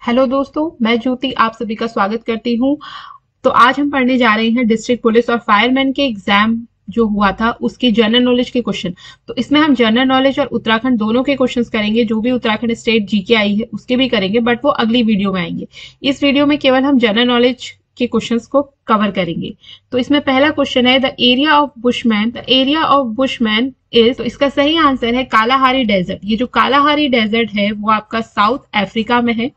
Hello दोस्तों, मैं ज्योति आप सभी का स्वागत करती हूँ। तो आज हम पढ़ने जा रहे हैं डिस्ट्रिक्ट पुलिस और फायरमैन के एग्जाम जो हुआ था उसके जनरल नॉलेज के क्वेश्चन। तो इसमें हम जनरल नॉलेज और उत्तराखंड दोनों के क्वेश्चंस करेंगे। जो भी उत्तराखंड स्टेट जीके आई है उसके भी करेंगे, बट वो अगली वीडियो में आएंगे। इस वीडियो में केवल हम जनरल नॉलेज के क्वेश्चंस को कवर करेंगे। तो इसमें पहला क्वेश्चन है the area of bushman is. तो इसका सही आंसर है कालाहारी डेजर्ट। ये जो कालाहारी डेजर्ट है वो आपका साउथ अफ्रीका में है।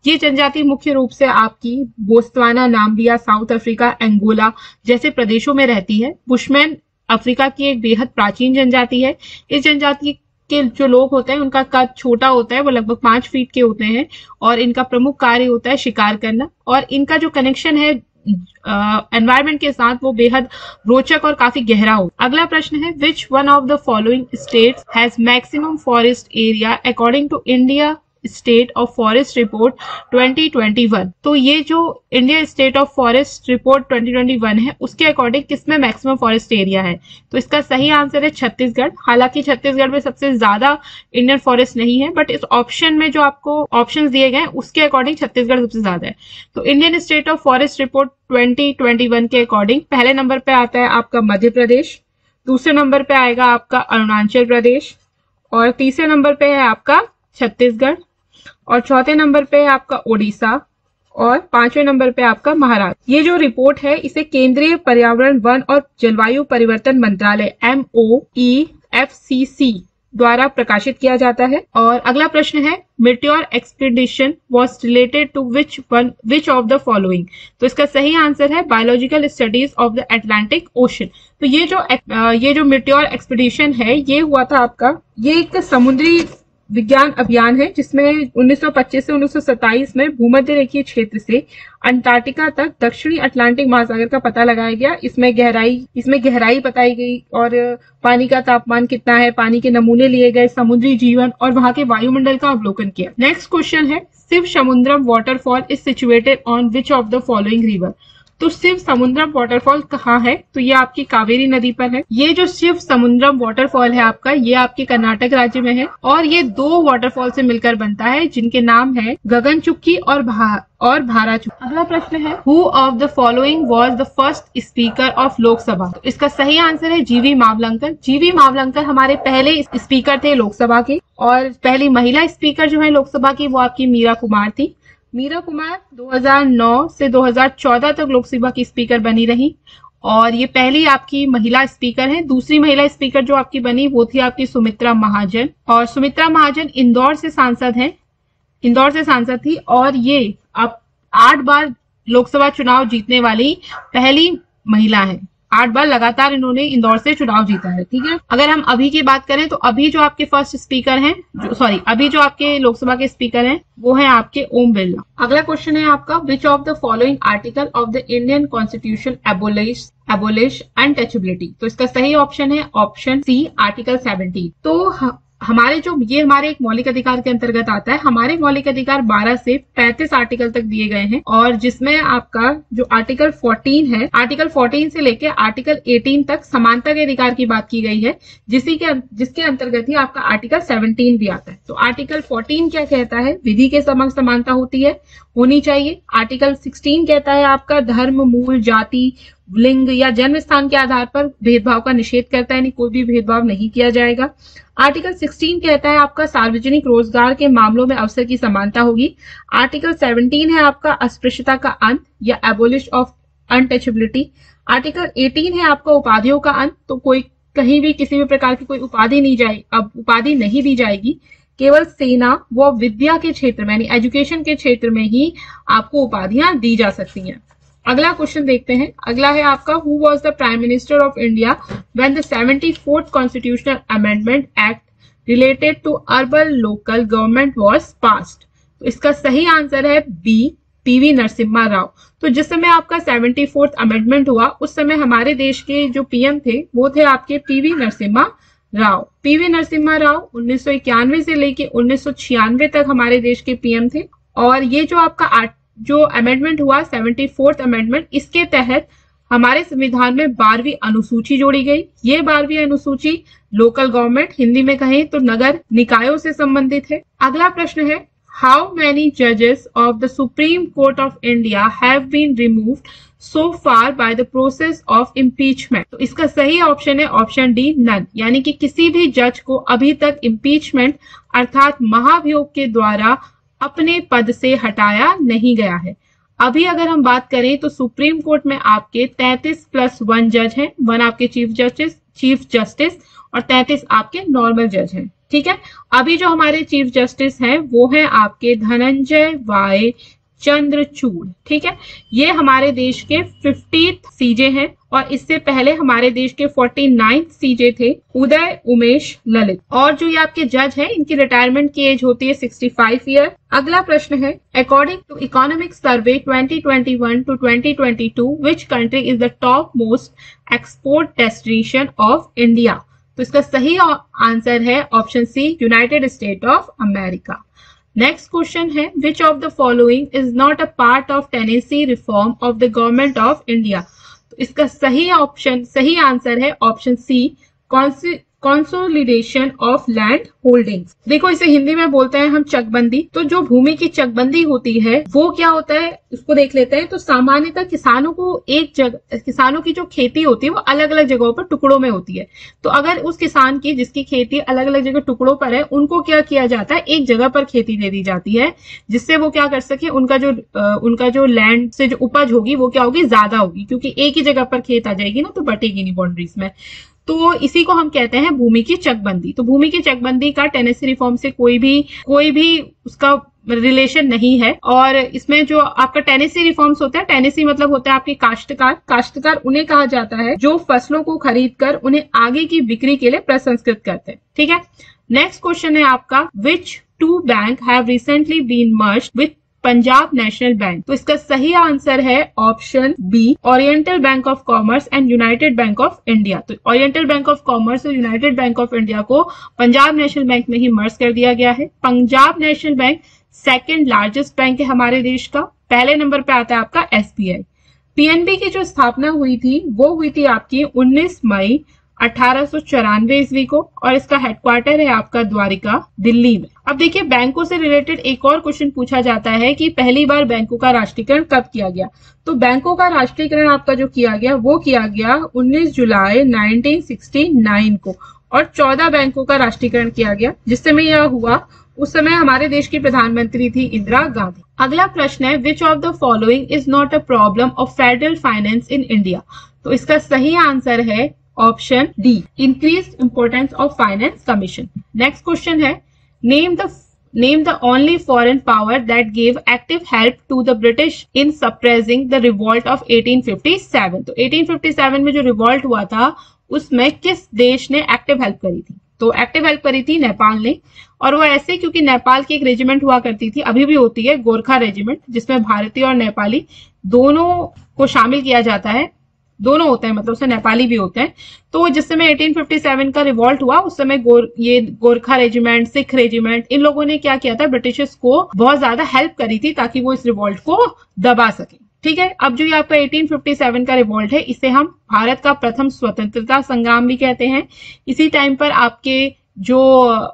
ये जनजाति मुख्य रूप से आपकी Botswana, Namibia, South Africa, Angola जैसे प्रदेशों में रहती है। बुशमैन अफ्रीका की एक बेहद प्राचीन जनजाति है। इस जनजाति के जो लोग होते हैं उनका कद छोटा होता है, वो लगभग 5 फीट के होते हैं और इनका प्रमुख कार्य होता है शिकार करना। और इनका जो कनेक्शन है एनवायरमेंट के साथ वो बेहद रोचक और काफी गहरा हो। अगला प्रश्न है which one of the following states has maximum forest area according to India state of forest report 2021। तो ये जो India state of forest report 2021 है उसके अकॉर्डिंग किसमें मैक्सिमम फॉरेस्ट एरिया है? तो इसका सही आंसर है छत्तीसगढ़। हालांकि छत्तीसगढ़ में सबसे ज्यादा इंडियन फॉरेस्ट नहीं है, बट इस ऑप्शन में जो आपको ऑप्शंस दिए गए उसके अकॉर्डिंग छत्तीसगढ़ सबसे ज्यादा है। तो Indian state of forest report 2021 के अकॉर्डिंग पहले नंबर पे आता है आपका मध्य प्रदेश, दूसरे नंबर पे आएगा आपका अरुणाचल प्रदेश, और तीसरे नंबर पे है आपका छत्तीसगढ़, और चौथे नंबर पे है आपका ओडिशा, और पांचवें नंबर पे आपका महाराष्ट्र। ये जो रिपोर्ट है इसे केंद्रीय पर्यावरण, वन और जलवायु परिवर्तन मंत्रालय MOEFCC द्वारा प्रकाशित किया जाता है। और अगला प्रश्न है meteor expedition was related to which of the following. तो इसका सही आंसर है biological studies of the Atlantic Ocean. तो ये जो मेटियोर एक्सपीडिशन है ये हुआ था आपका, ये एक समुद्री विज्ञान अभियान है जिसमें 1925 से 1927 में भूमध्य रेखीय क्षेत्र से अंटार्कटिका तक दक्षिणी अटलांटिक महासागर का पता लगाया गया। इसमें गहराई बताई गई और पानी का तापमान कितना है, पानी के नमूने लिए गए, समुद्री जीवन और वहां के वायुमंडल का अवलोकन किया। नेक्स्ट क्वेश्चन है Shivasamudram waterfall is situated on which of the following river. तो शिव समुद्रम वाटरफॉल कहाँ है? तो ये आपकी कावेरी नदी पर है। ये जो शिव समुद्रम वाटरफॉल है आपका, ये आपके कर्नाटक राज्य में है और ये 2 वाटरफॉल से मिलकर बनता है जिनके नाम है गगनचुक्की और भाराचुक्की। अगला प्रश्न है who of the following was the first speaker of Lok Sabha. तो इसका सही आंसर है जीवी मावलंकर। जीवी मावलंकर हमारे पहले स्पीकर थे लोकसभा के, और पहली महिला स्पीकर जो है लोकसभा की वो आपकी मीरा कुमार थी। मीरा कुमार 2009 से 2014 तक लोकसभा की स्पीकर बनी रही और ये पहली आपकी महिला स्पीकर है। दूसरी महिला स्पीकर जो आपकी बनी वो थी आपकी सुमित्रा महाजन, और सुमित्रा महाजन इंदौर से सांसद थी और ये अब 8 बार लोकसभा चुनाव जीतने वाली पहली महिला है। 8 बार लगातार इन्होंने इंदौर से चुनाव जीता है। ठीक है, अगर हम अभी की बात करें तो अभी जो आपके फर्स्ट स्पीकर हैं, अभी जो आपके लोकसभा के स्पीकर हैं वो है आपके ओम बिरला। अगला क्वेश्चन है आपका विच of the following article of the Indian constitution abolish untouchability. तो इसका सही ऑप्शन है ऑप्शन सी आर्टिकल 17। तो हमारे एक मौलिक अधिकार के अंतर्गत आता है। हमारे मौलिक अधिकार 12 से 35 आर्टिकल तक दिए गए हैं और जिसमें आपका जो आर्टिकल 14 है, आर्टिकल 14 से लेके आर्टिकल 18 तक समानता के अधिकार की बात की गई है, जिसके अंतर्गत ही आपका आर्टिकल 17 भी आता है। तो आर्टिकल 14 क्या कहता है? विधि के समक्ष समानता होनी चाहिए। आर्टिकल 16 कहता है आपका धर्म, मूल, जाति, लिंग या जन्म स्थान के आधार पर भेदभाव का निषेध करता है, यानी कोई भी भेदभाव नहीं किया जाएगा। आर्टिकल 16 कहता है आपका सार्वजनिक रोजगार के मामलों में अवसर की समानता होगी। आर्टिकल 17 है आपका अस्पृश्यता का अंत या एबोलिश ऑफ अनटचेबिलिटी। आर्टिकल 18 है आपका उपाधियों का अंत। तो कहीं भी किसी भी प्रकार की कोई उपाधि नहीं दी जाएगी, केवल सेना व विद्या के क्षेत्र में यानी एजुकेशन के क्षेत्र में ही आपको उपाधियां दी जा सकती हैं। अगला क्वेश्चन देखते हैं। अगला है आपका who was the prime minister of India when the 74th constitutional amendment act related to urban local government was passed. तो इसका सही आंसर है बी PV नरसिम्हा राव। तो जिस समय आपका 74th अमेंडमेंट हुआ उस समय हमारे देश के जो PM थे वो थे आपके PV नरसिम्हा राव। PV नरसिम्हा राव 1991 से लेके 1996 तक हमारे देश के PM थे। और ये जो आपका जो अमेंडमेंट हुआ 74th अमेंडमेंट, इसके तहत हमारे संविधान में 12वीं अनुसूची जोड़ी गई। ये 12वीं अनुसूची लोकल गवर्नमेंट, हिंदी में कहें तो नगर निकायों से संबंधित है। अगला प्रश्न है How many judges of the Supreme Court of India have been removed so far by the process of impeachment? तो इसका सही ऑप्शन है ऑप्शन डी, नन, यानी कि किसी भी जज को अभी तक इम्पीचमेंट अर्थात महाभियोग के द्वारा अपने पद से हटाया नहीं गया है। अभी अगर हम बात करें तो सुप्रीम कोर्ट में आपके 33+1 जज हैं, 1 आपके चीफ जस्टिस और 33 आपके नॉर्मल जज हैं। ठीक है, अभी जो हमारे चीफ जस्टिस हैं वो हैं आपके धनंजय वाई चंद्रचूड़। ठीक है, ये हमारे देश के 50th सीजे हैं और इससे पहले हमारे देश के 49th सीजे थे उदय उमेश ललित। और जो ये आपके जज हैं इनकी रिटायरमेंट की एज होती है 65 ईयर। अगला प्रश्न है, according to economic survey 2021 to 2022 which country is the top most export destination of India? तो इसका सही आंसर है option C, United State of America. Next question है, which of the following is not a part of tenancy reform of the government of India? तो इसका सही answer है option C, consolidation of land holdings. देखो इसे हिंदी में बोलते हैं हम चकबंदी। तो जो भूमि की चकबंदी होती है वो क्या होता है उसको देख लेते हैं। तो सामान्यतः किसानों को किसानों की जो खेती होती है वो अलग अलग जगहों पर टुकड़ों में होती है। तो अगर उस किसान की जिसकी खेती अलग अलग जगह टुकड़ों पर है उनको क्या किया जाता है, एक जगह पर खेती दे दी जाती है जिससे वो क्या कर सके, उनका जो लैंड से जो उपज होगी वो क्या होगी, ज्यादा होगी, क्योंकि एक ही जगह पर खेत आ जाएगी ना तो बटेगी नहीं बाउंड्रीज में। तो इसी को हम कहते हैं भूमि की चकबंदी। तो भूमि की चकबंदी का टेनेसी रिफॉर्म से कोई भी उसका रिलेशन नहीं है। और इसमें जो आपका टेनेसी रिफॉर्म्स होता है, टेनेसी मतलब होता है आपके काश्तकार उन्हें कहा जाता है जो फसलों को खरीद कर उन्हें आगे की बिक्री के लिए प्रसंस्कृत करते हैं। ठीक है, नेक्स्ट क्वेश्चन है आपका, which two bank have recently been merged with Punjab national bank? तो इसका सही आंसर है option B, oriental bank of commerce and united bank of India. तो ओरिएंटल बैंक ऑफ कॉमर्स और यूनाइटेड बैंक ऑफ इंडिया को Punjab national bank में ही मर्ज कर दिया गया है। Punjab national bank second largest bank है हमारे देश का। पहले नंबर पे आता है आपका एसबीआई। पीएनबी की जो स्थापना हुई थी वो हुई थी आपकी 19 मई 1894 ईस्वी को और इसका हेडक्वार्टर है आपका द्वारिका, दिल्ली में। अब देखिए बैंकों से रिलेटेड एक और क्वेश्चन पूछा जाता है कि पहली बार बैंकों का राष्ट्रीयकरण कब किया गया? तो बैंकों का राष्ट्रीयकरण आपका जो किया गया वो किया गया 19 जुलाई 1969 को और 14 बैंकों का राष्ट्रीयकरण किया गया। जिस समय यह हुआ उस समय हमारे देश की प्रधानमंत्री थी इंदिरा गांधी। अगला प्रश्न है, which of the following is not a problem of federal finance in India? तो इसका सही आंसर है option D, increased importance of finance commission. Next question है, name the only foreign power that gave active help to the British in suppressing the revolt of 1857। तो 1857 में जो revolt हुआ था उसमें किस देश ने एक्टिव हेल्प करी थी? तो एक्टिव हेल्प करी थी नेपाल ने। और वो ऐसे क्योंकि नेपाल की एक रेजिमेंट हुआ करती थी, अभी भी होती है, गोरखा रेजिमेंट, जिसमें भारतीय और नेपाली दोनों को शामिल किया जाता है। दोनों होते हैं, मतलब उसमें नेपाली भी होते हैं। तो जिस समय 1857 का रिवॉल्ट हुआ उस समय ये गोरखा रेजिमेंट, सिख रेजिमेंट, इन लोगों ने क्या किया था, ब्रिटिशर्स को बहुत ज्यादा हेल्प करी थी ताकि वो इस रिवॉल्ट को दबा सके। ठीक है, अब जो ये आपका 1857 का रिवॉल्ट है इसे हम भारत का प्रथम स्वतंत्रता संग्राम भी कहते हैं। इसी टाइम पर आपके जो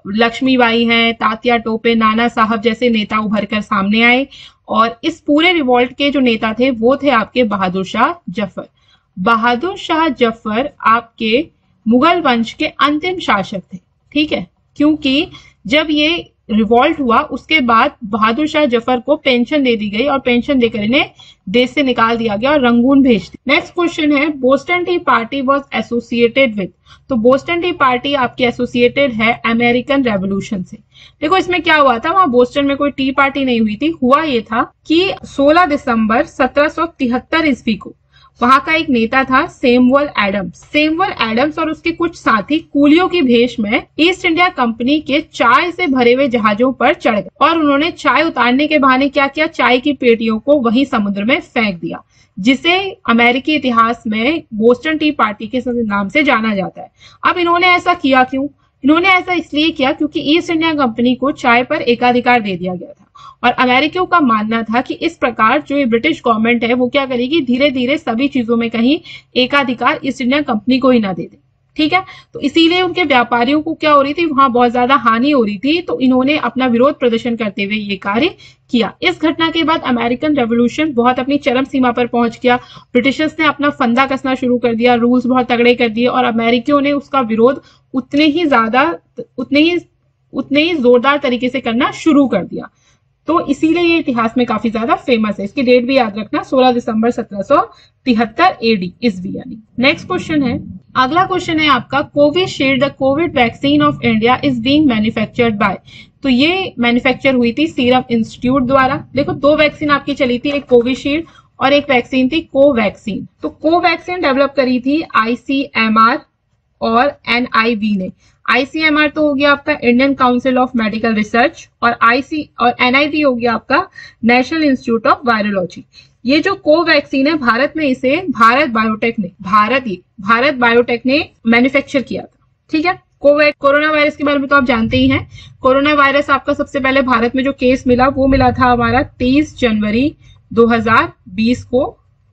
लक्ष्मीबाई हैं, तात्या टोपे, नाना साहब जैसे नेता उभर कर सामने आए और इस पूरे रिवॉल्ट के जो नेता थे वो थे आपके बहादुर शाह जफर। बहादुर शाह जफर आपके मुगल वंश के अंतिम शासक थे। ठीक है, क्योंकि जब ये रिवॉल्ट हुआ उसके बाद बहादुर शाह जफर को पेंशन दे दी गई और पेंशन देकर इन्हें देश से निकाल दिया गया और रंगून भेज दिया। नेक्स्ट क्वेश्चन है, Boston T party was associated with? तो बोस्टन टी पार्टी आपकी एसोसिएटेड है अमेरिकन रेवोल्यूशन से। देखो इसमें क्या हुआ था, वहां बोस्टन में कोई टी पार्टी नहीं हुई थी। हुआ ये था कि 16 दिसंबर 1773 ईस्वी को वहां का एक नेता था सैमुअल एडम्स और उसके कुछ साथी कूलियों की भेष में ईस्ट इंडिया कंपनी के चाय से भरे हुए जहाजों पर चढ़ गए और उन्होंने चाय उतारने के बहाने क्या किया, चाय की पेटियों को वहीं समुद्र में फेंक दिया, जिसे अमेरिकी इतिहास में बोस्टन टी पार्टी के नाम से जाना जाता है। अब इन्होंने ऐसा किया क्यों? इन्होंने ऐसा इसलिए किया क्योंकि ईस्ट इंडिया कंपनी को चाय पर एकाधिकार दे दिया गया था और अमेरिकियों का मानना था कि इस प्रकार जो ये ब्रिटिश गवर्नमेंट है वो क्या करेगी, धीरे धीरे सभी चीजों में कहीं एकाधिकार ईस्ट इंडिया कंपनी को ही ना दे दे। ठीक है। तो इसीलिए उनके व्यापारियों को क्या हो रही थी, वहां बहुत ज्यादा हानि हो रही थी, तो इन्होंने अपना विरोध प्रदर्शन करते हुए ये कार्य किया। इस घटना के बाद अमेरिकन रेवोल्यूशन बहुत अपनी चरम सीमा पर पहुंच गया। ब्रिटिशर्स ने अपना फंदा कसना शुरू कर दिया, रूल्स बहुत तगड़े कर दिए और अमेरिकियों ने उसका विरोध उतने ही जोरदार तरीके से करना शुरू कर दिया। तो इसीलिए ये इतिहास में काफी ज्यादा फेमस है। इसकी डेट भी याद रखना, 16 दिसंबर 1773 एडी ईस्वी यानी। नेक्स्ट क्वेश्चन है, अगला क्वेश्चन है आपका, Covishield the Covid vaccine of India is being manufactured by. तो ये मैन्युफैक्चर हुई थी सीरम इंस्टीट्यूट द्वारा। देखो 2 वैक्सीन आपकी चली थी, एक कोविशील्ड और एक वैक्सीन थी कोवैक्सीन। तो कोवैक्सीन डेवलप करी थी आईसीएमआर और एनआईवी ने। आईसीएमआर तो हो गया आपका Indian council of medical research और एनआईवी हो गया आपका नेशनल इंस्टीट्यूट ऑफ वायरोलॉजी। ये जो कोवैक्सीन है, भारत में इसे भारत बायोटेक ने मैन्युफैक्चर किया था। ठीक है। कोरोना वायरस के बारे में तो आप जानते ही हैं। कोरोना वायरस आपका सबसे पहले भारत में जो केस मिला वो मिला था हमारा 23 जनवरी 2020 को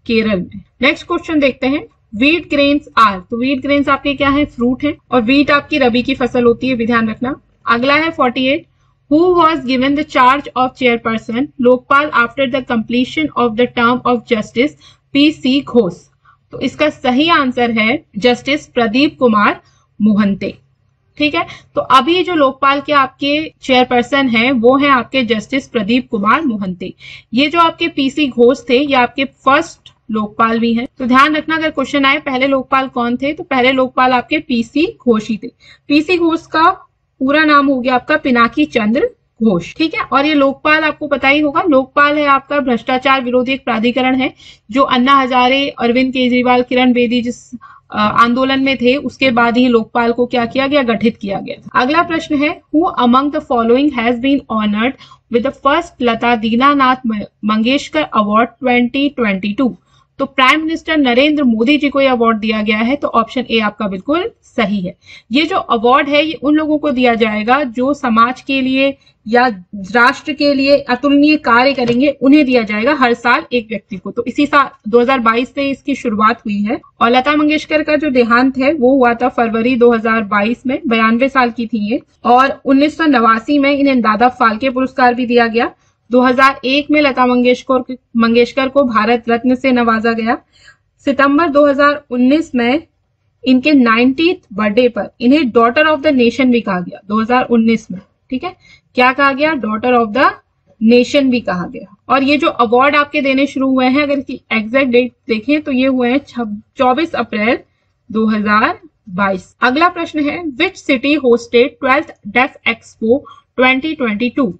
केरल में। नेक्स्ट क्वेश्चन देखते हैं, व्हीट ग्रेन्स आर। तो व्हीट ग्रेन्स आपके क्या है, फ्रूट है, और व्हीट आपकी रबी की फसल होती है, भी ध्यान रखना। अगला है 48, who was given the charge of chairperson Lokpal after the completion of the term of justice PC. Ghosh. तो इसका सही आंसर है जस्टिस प्रदीप कुमार मोहंते। ठीक है। तो अभी जो लोकपाल के आपके चेयरपर्सन हैं वो हैं आपके जस्टिस प्रदीप कुमार मोहंते। ये जो आपके पी.सी. घोष थे ये आपके फर्स्ट लोकपाल भी हैं। तो ध्यान रखना, अगर क्वेश्चन आए पहले लोकपाल कौन थे, तो पहले लोकपाल आपके पी.सी. घोष ही थे। पी.सी. घोष का पूरा नाम हो गया आपका पिनाकी चंद्र घोष। ठीक है। और ये लोकपाल आपको पता ही होगा, लोकपाल है आपका भ्रष्टाचार विरोधी एक प्राधिकरण है जो अन्ना हजारे, अरविंद केजरीवाल, किरण बेदी जिस आंदोलन में थे उसके बाद ही लोकपाल को क्या किया गया, गठित किया गया। अगला प्रश्न है, who among the following has been honoured with the first Lata Dinanath Mangeshkar award 2022। तो प्राइम मिनिस्टर नरेंद्र मोदी जी को यह अवार्ड दिया गया है। तो ऑप्शन ए आपका बिल्कुल सही है। ये जो अवार्ड है ये उन लोगों को दिया जाएगा जो समाज के लिए या राष्ट्र के लिए अतुलनीय कार्य करेंगे, उन्हें दिया जाएगा हर साल एक व्यक्ति को। तो इसी साल 2022 से इसकी शुरुआत हुई है। और लता मंगेशकर का जो देहांत है वो हुआ था फरवरी 2022 में, 92 साल की थी ये। और 1989 में इन्हें दादा फाल्के पुरस्कार भी दिया गया। 2001 में लता मंगेशकर को भारत रत्न से नवाजा गया। सितंबर 2019 में इनके 90th बर्थडे पर इन्हें डॉटर ऑफ द नेशन भी कहा गया 2019 में। ठीक है। क्या कहा गया, डॉटर ऑफ द नेशन भी कहा गया। और ये जो अवार्ड आपके देने शुरू हुए हैं, अगर इसकी एग्जैक्ट डेट देखें तो ये हुए हैं 24 अप्रैल 2022। अगला प्रश्न है, which city hosted 12th deaf expo 2022।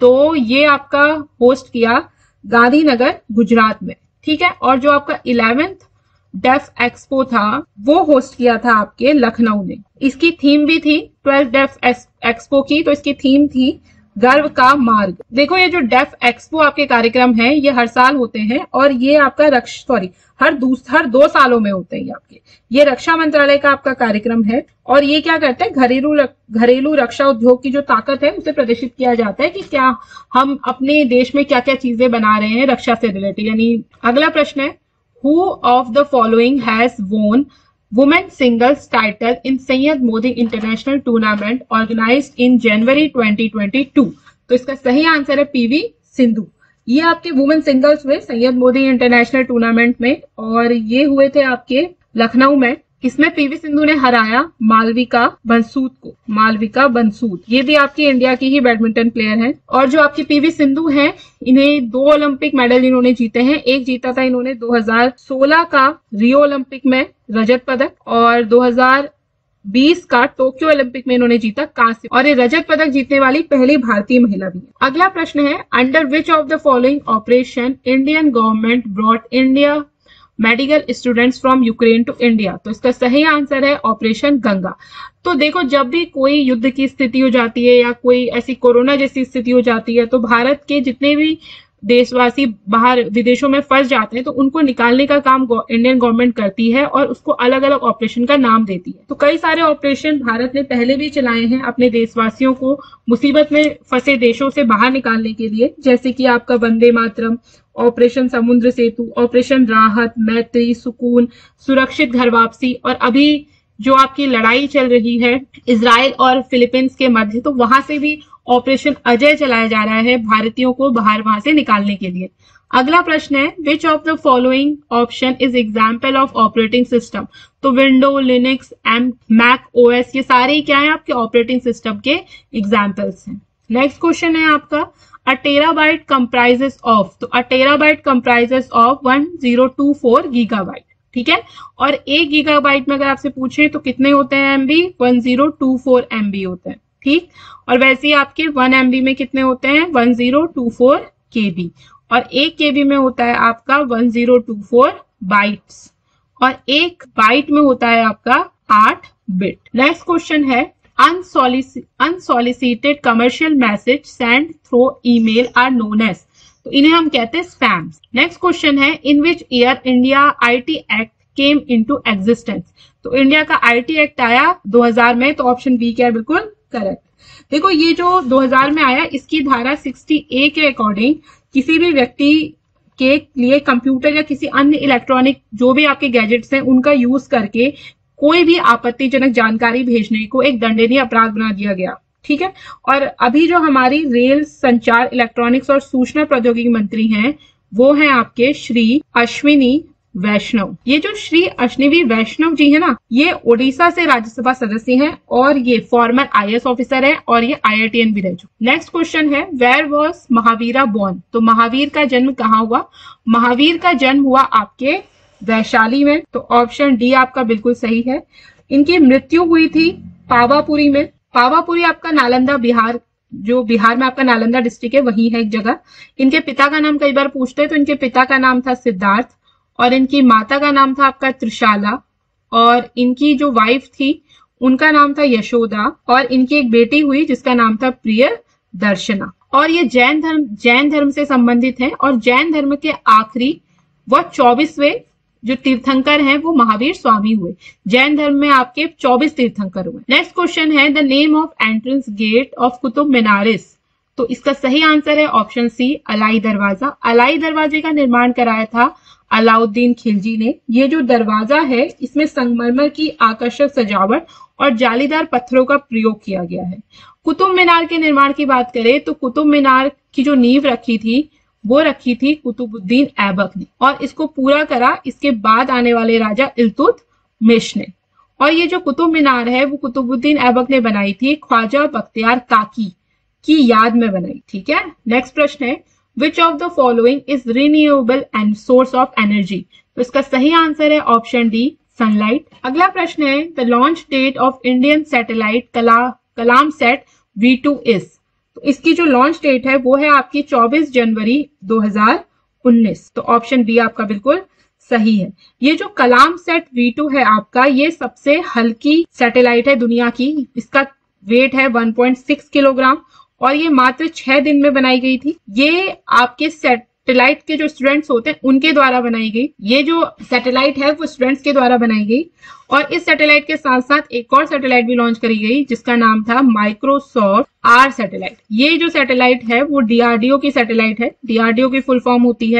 तो ये आपका होस्ट किया गांधीनगर गुजरात में। ठीक है। और जो आपका 11th डेफ एक्सपो था वो होस्ट किया था आपके लखनऊ ने। इसकी थीम भी थी 12th डेफ एक्सपो की, तो इसकी थीम थी गर्व का मार्ग। देखो ये जो डेफ एक्सपो आपके कार्यक्रम है ये हर साल होते हैं और ये आपका हर 2 सालों में होते हैं आपके। ये रक्षा मंत्रालय का आपका कार्यक्रम है और ये क्या करते हैं, घरेलू रक्षा उद्योग की जो ताकत है उसे प्रदर्शित किया जाता है कि क्या हम अपने देश में क्या क्या चीजें बना रहे हैं रक्षा से रिलेटेड। यानी अगला प्रश्न है, who of the following has won women singles title in Syed Modi international tournament organised in January 2022। तो इसका सही आंसर है पीवी सिंधु। ये आपके वुमेन सिंगल्स हुए सैयद मोदी इंटरनेशनल टूर्नामेंट में और ये हुए थे आपके लखनऊ में। इसमें पीवी सिंधु ने हराया मालविका बंसूद। ये भी आपकी इंडिया की ही बैडमिंटन प्लेयर है। और जो आपकी पीवी सिंधु हैं इन्हें 2 ओलंपिक मेडल इन्होंने जीते हैं। एक जीता था इन्होंने 2016 का रियो ओलंपिक में रजत पदक और 2020 का टोक्यो ओलंपिक में इन्होंने जीता कांस्य, और ये रजत पदक जीतने वाली पहली भारतीय महिला भी है। अगला प्रश्न है, under which of the following operation Indian government brought India medical students from Ukraine to India. तो इसका सही आंसर है ऑपरेशन गंगा। तो देखो जब भी कोई युद्ध की स्थिति हो जाती है या कोई ऐसी कोरोना जैसी स्थिति हो जाती है तो भारत के जितने भी देशवासी बाहर विदेशों में फंस जाते हैं तो उनको निकालने का काम इंडियन गवर्नमेंट करती है और उसको अलग अलग ऑपरेशन का नाम देती है। तो कई सारे ऑपरेशन भारत ने पहले भी चलाए हैं अपने देशवासियों को मुसीबत में फंसे देशों से बाहर निकालने के लिए, जैसे कि आपका वंदे मातरम, ऑपरेशन समुद्र सेतु, ऑपरेशन राहत, मैत्री, सुकून, सुरक्षित घर वापसी और अभी जो आपकी लड़ाई चल रही है इजराइल और फिलीपींस के मध्य, तो वहां से भी ऑपरेशन अजय चलाया जा रहा है भारतीयों को बाहर वहां से निकालने के लिए। अगला प्रश्न है which of the following option is example of operating system. तो विंडो, लिनक्स, मैक ओएस, ये सारे क्या है आपके ऑपरेटिंग सिस्टम के एग्जाम्पल्स हैं। नेक्स्ट क्वेश्चन है आपका अ टेराबाइट कंप्राइजेस ऑफ। तो अ टेराबाइट कंप्राइजेस ऑफ 1024 गीगाबाइट, ठीक है। और 1 गीगाबाइट में अगर आपसे पूछे तो कितने होते हैं एमबी, 1024 एमबी होते हैं, ठीक। और वैसे ही आपके 1 एमबी में कितने होते हैं, 1024 केबी। और 1 केबी में होता है आपका 1024 बाइट्स, और 1 बाइट में होता है आपका 8 बिट। नेक्स्ट क्वेश्चन है unsolicited commercial message send through email are known as. तो इन्हें हम कहते हैं स्पैम्स। नेक्स्ट क्वेश्चन है in which year India IT act came into existence. तो इंडिया का आईटी एक्ट आया 2000 में, तो ऑप्शन बी क्या है, बिल्कुल करेक्ट। देखो ये जो 2000 में आया, इसकी धारा 60A के अकॉर्डिंग किसी भी व्यक्ति के लिए कंप्यूटर या किसी अन्य इलेक्ट्रॉनिक जो भी आपके गैजेट्स हैं उनका यूज करके कोई भी आपत्तिजनक जानकारी भेजने को एक दंडनीय अपराध बना दिया गया, ठीक है। और अभी जो हमारी रेल, संचार, इलेक्ट्रॉनिक्स और सूचना प्रौद्योगिकी मंत्री हैं वो हैं आपके श्री अश्विनी वैष्णव। ये जो श्री अश्विनी वैष्णव जी है ना, ये ओडिशा से राज्यसभा सदस्य हैं और ये फॉर्मर आईएएस ऑफिसर है और ये IITN भी रह चुके। नेक्स्ट क्वेश्चन है वेयर वॉज महावीरा बोर्न। तो महावीर का जन्म कहाँ हुआ। महावीर का जन्म हुआ आपके वैशाली में, तो ऑप्शन डी आपका बिल्कुल सही है। इनकी मृत्यु हुई थी पावापुरी में। पावापुरी आपका नालंदा बिहार, जो बिहार में आपका नालंदा डिस्ट्रिक्ट है वही है एक जगह। इनके पिता का नाम कई बार पूछते हैं, तो इनके पिता का नाम था सिद्धार्थ और इनकी माता का नाम था आपका त्रिशाला, और इनकी जो वाइफ थी उनका नाम था यशोदा, और इनकी एक बेटी हुई जिसका नाम था प्रिय दर्शना। और ये जैन धर्म से संबंधित है, और जैन धर्म के आखिरी व 24वें जो तीर्थंकर हैं वो महावीर स्वामी हुए। जैन धर्म में आपके 24 तीर्थंकर हुए। नेक्स्ट क्वेश्चन है the name of entrance gate of Qutub Minar is. तो इसका सही आंसर है ऑप्शन सी अलाई दरवाजा। अलाई दरवाजे का निर्माण कराया था अलाउद्दीन खिलजी ने। ये जो दरवाजा है इसमें संगमरमर की आकर्षक सजावट और जालीदार पत्थरों का प्रयोग किया गया है। कुतुब मीनार के निर्माण की बात करें तो कुतुब मीनार की जो नींव रखी थी वो रखी थी कुतुबुद्दीन ऐबक ने, और इसको पूरा करा इसके बाद आने वाले राजा इल्तुतमिश ने। और ये जो कुतुब मीनार है वो कुतुबुद्दीन ऐबक ने बनाई थी ख्वाजा बख्तियार काकी की याद में बनाई, ठीक है। नेक्स्ट प्रश्न है which of the following is renewable and source of energy. तो इसका सही आंसर है ऑप्शन डी सनलाइट। अगला प्रश्न है the launch date of Indian satellite Kalam sat V2 is. तो इसकी जो लॉन्च डेट है वो है आपकी 24 जनवरी 2019। तो ऑप्शन बी आपका बिल्कुल सही है। ये जो कलाम सेट V2 है आपका, ये सबसे हल्की सैटेलाइट है दुनिया की। इसका वेट है 1.6 किलोग्राम और ये मात्र 6 दिन में बनाई गई थी। ये आपके सैटेलाइट के जो स्टूडेंट्स होते हैं उनके द्वारा बनाई गई। ये जो सैटेलाइट है वो स्टूडेंट्स के द्वारा बनाई गई। और इस सैटेलाइट के साथ साथ एक और सैटेलाइट भी लॉन्च करी गई जिसका नाम था माइक्रोसॉफ्ट आर सैटेलाइट। ये जो सैटेलाइट है वो DRDO की सैटेलाइट है। DRDO की फुल फॉर्म होती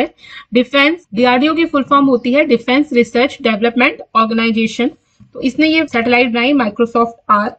है डिफेंस रिसर्च डेवलपमेंट ऑर्गेनाइजेशन। तो इसने ये सैटेलाइट बनाई माइक्रोसॉफ्ट आर।